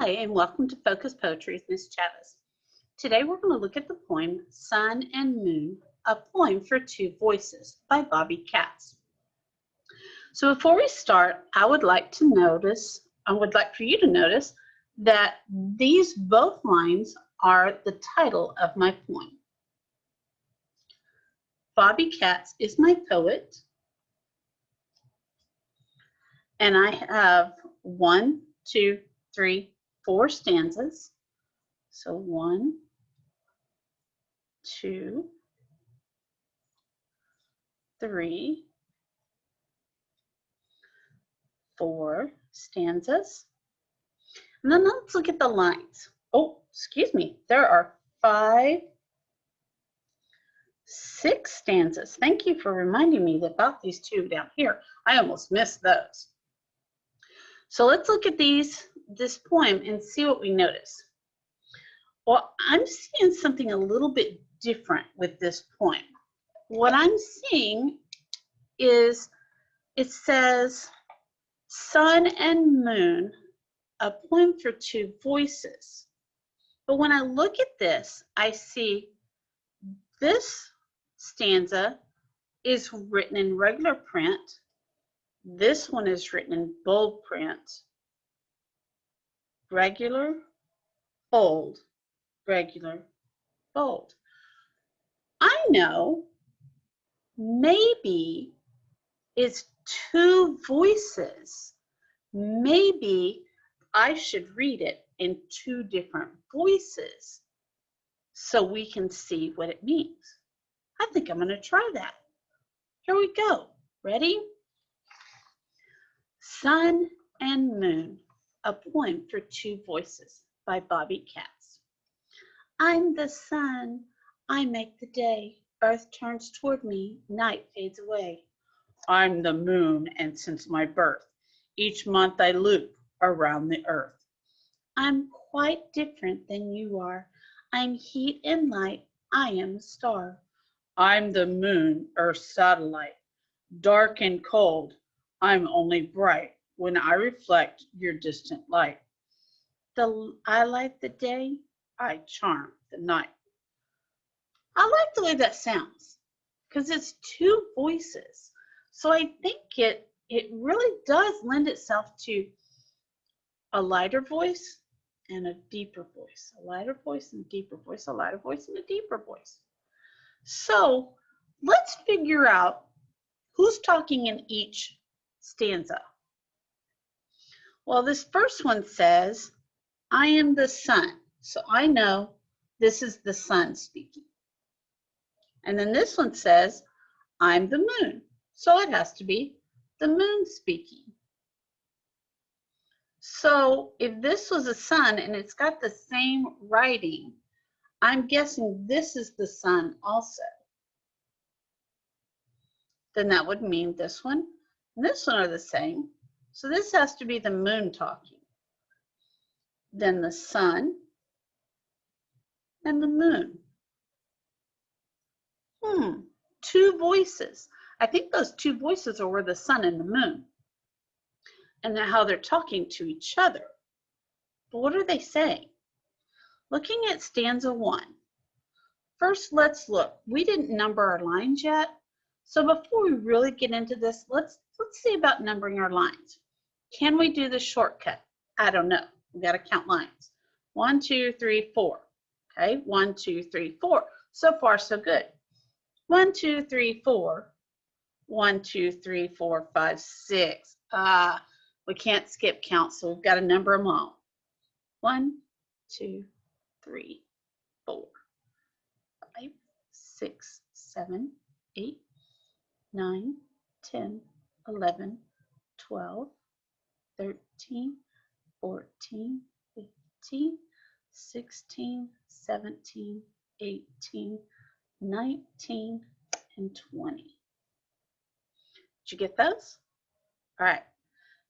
Hi, and welcome to Focus Poetry with Miss Chavez. Today we're going to look at the poem Sun and Moon, a poem for two voices by Bobby Katz. So before we start, I would like for you to notice that these both lines are the title of my poem. Bobby Katz is my poet, and I have 1, 2, 3, 4 stanzas. So 1, 2, 3, 4 stanzas. And then let's look at the lines. Oh, excuse me. There are 6 stanzas. Thank you for reminding me about these two down here. I almost missed those. So let's look at this poem and see what we notice. Well, I'm seeing something a little bit different with this poem. What I'm seeing is it says Sun and Moon, a poem for two voices. But when I look at this, I see this stanza is written in regular print. This one is written in bold print. Regular, bold, regular, bold. I know maybe it's two voices. Maybe I should read it in two different voices so we can see what it means. I think I'm going to try that. Here we go. Ready? Sun and Moon, a poem for two voices by Bobby Katz. I'm the sun, I make the day. Earth turns toward me, night fades away. I'm the moon, and since my birth, each month I loop around the earth. I'm quite different than you are. I'm heat and light, I am a star. I'm the moon, Earth's satellite. Dark and cold, I'm only bright when I reflect your distant light. I light the day, I charm the night. I like the way that sounds because it's two voices. So I think it really does lend itself to a lighter voice and a deeper voice, a lighter voice and a deeper voice, a lighter voice and a deeper voice. So let's figure out who's talking in each stanza. Well, this first one says, I am the sun. So I know this is the sun speaking. And then this one says, I'm the moon. So it has to be the moon speaking. So if this was a sun and it's got the same writing, I'm guessing this is the sun also. Then that would mean this one and this one are the same. So this has to be the moon talking. Then the sun and the moon. Two voices. I think those two voices are where the sun and the moon. And how they're talking to each other. But what are they saying? Looking at stanza 1. First, let's look. We didn't number our lines yet. So before we really get into this, let's see about numbering our lines. Can we do the shortcut? I don't know. We got to count lines. 1, 2, 3, 4. Okay, 1, 2, 3, 4. So far, so good. 1, 2, 3, 4. 1, 2, 3, 4, 5, 6. We can't skip count, so we've got to number them all. 1, 2, 3, 4, 5, 6, 7, 8, 9, 10, 11, 12, 13, 14, 15, 16, 17, 18, 19, and 20. Did you get those? All right.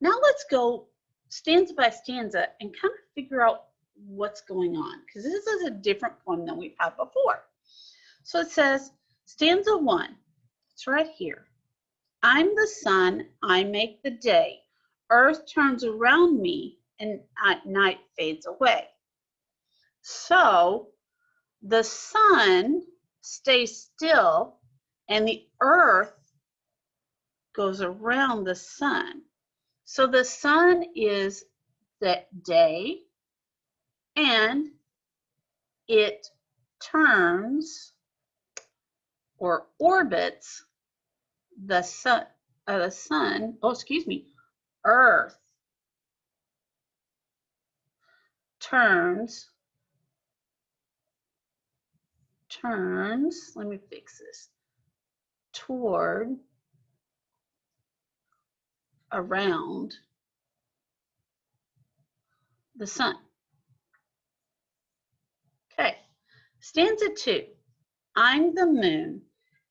Now let's go stanza by stanza and kind of figure out what's going on, because this is a different poem than we've had before. So it says, stanza 1, it's right here. I'm the sun, I make the day. Earth turns around me, and night fades away. So the sun stays still and the earth goes around the sun. So the sun is the day and it turns or orbits the sun, Earth turns, let me fix this, toward, around the sun. Okay, stanza 2. I'm the moon,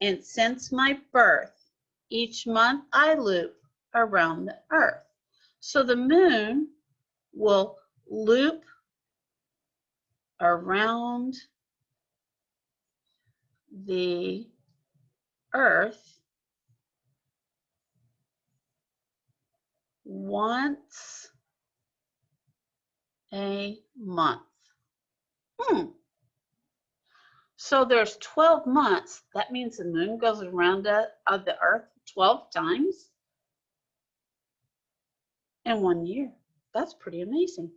and since my birth, each month I loop around the earth. So the moon will loop around the earth once a month. So there's 12 months. That means the moon goes around the earth 12 times in 1 year. That's pretty amazing.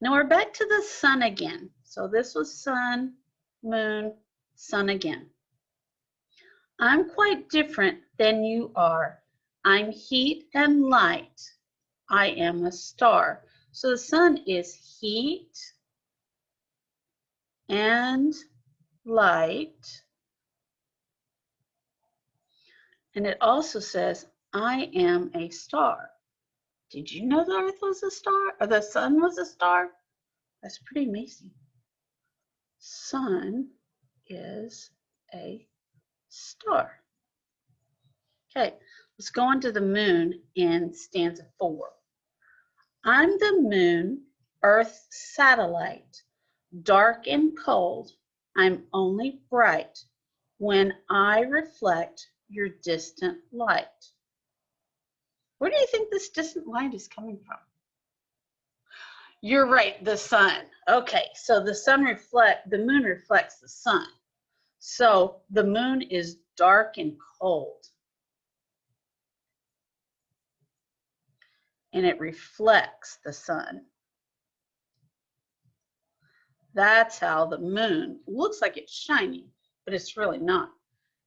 Now we're back to the sun again. So this was sun, moon, sun again. I'm quite different than you are. I'm heat and light. I am a star. So the sun is heat and light. And it also says, I am a star. Did you know the earth was a star? Or the sun was a star? That's pretty amazing. Sun is a star. Okay, let's go on to the moon in stanza 4. I'm the moon, Earth's satellite, dark and cold. I'm only bright when I reflect your distant light. Where do you think this distant light is coming from? You're right, the sun. Okay, so the moon reflects the sun. So the moon is dark and cold. And it reflects the sun. That's how the moon looks like it's shining, but it's really not.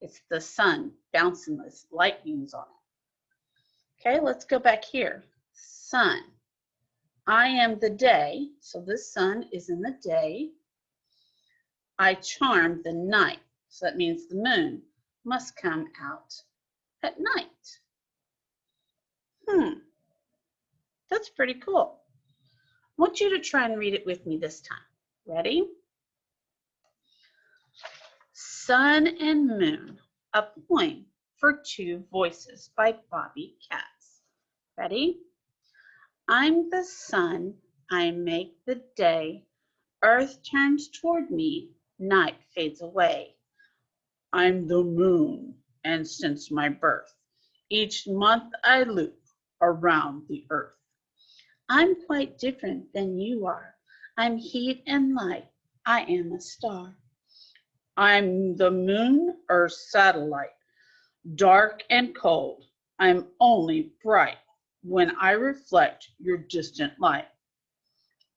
It's the sun bouncing those light beams on it. Okay, let's go back here. Sun. I am the day, so this sun is in the day. I charm the night, so that means the moon must come out at night. That's pretty cool. I want you to try and read it with me this time. Ready? Sun and Moon, a poem for two voices by Bobby Katz. Ready? I'm the sun, I make the day. Earth turns toward me, night fades away. I'm the moon, and since my birth, each month I loop around the earth. I'm quite different than you are. I'm heat and light. I am a star. I'm the moon, Earth's satellite, dark and cold. I'm only bright when I reflect your distant light.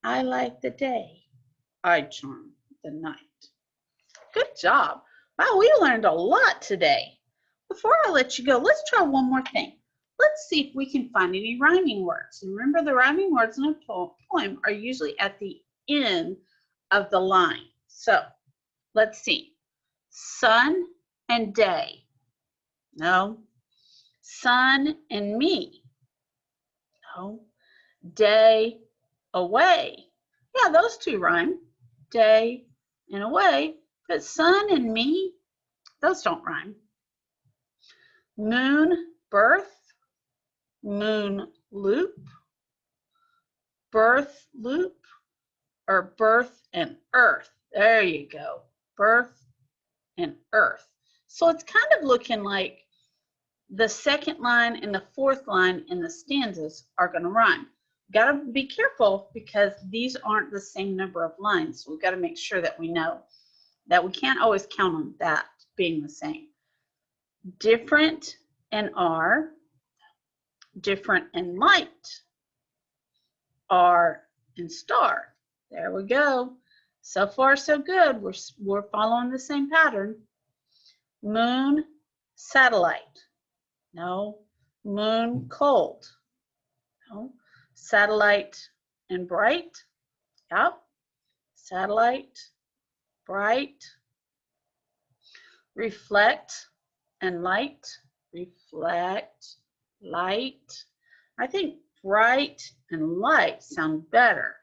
I like the day. I charm the night. Good job. Wow, we learned a lot today. Before I let you go, let's try one more thing. Let's see if we can find any rhyming words. And remember, the rhyming words in a poem are usually at the end of the line. So let's see. Sun and day. No. Sun and me. No. Day away. Yeah, those two rhyme. Day and away. But sun and me, those don't rhyme. Moon, birth. Moon, loop. Birth, loop. Or birth and earth. There you go. Birth and earth. So it's kind of looking like the second line and the fourth line in the stanzas are going to rhyme. Got to be careful because these aren't the same number of lines. So we've got to make sure that we know that we can't always count on that being the same. Different and are, different and light, are and star. There we go. So far, so good. We're following the same pattern. Moon, satellite. No. Moon, cold. No. Satellite and bright. Yep. Satellite, bright. Reflect and light. Reflect, light. I think bright and light sound better.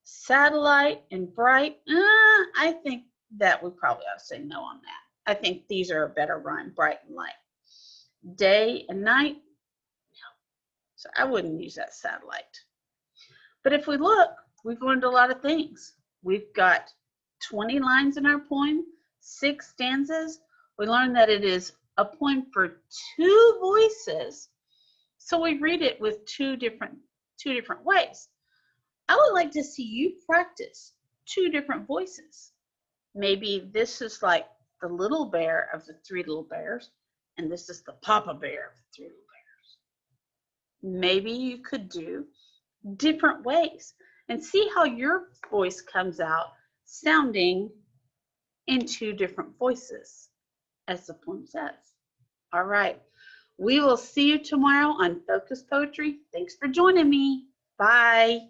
Satellite and bright, I think that we probably ought to say no on that. I think these are a better rhyme, bright and light. Day and night, no. So I wouldn't use that satellite. But if we look, we've learned a lot of things. We've got 20 lines in our poem, 6 stanzas. We learned that it is a poem for 2 voices. So we read it with two different ways. I would like to see you practice 2 different voices. Maybe this is like the little bear of the 3 little bears, and this is the papa bear of the 3 little bears. Maybe you could do different ways and see how your voice comes out sounding in 2 different voices, as the poem says. All right. We will see you tomorrow on Focus Poetry. Thanks for joining me. Bye.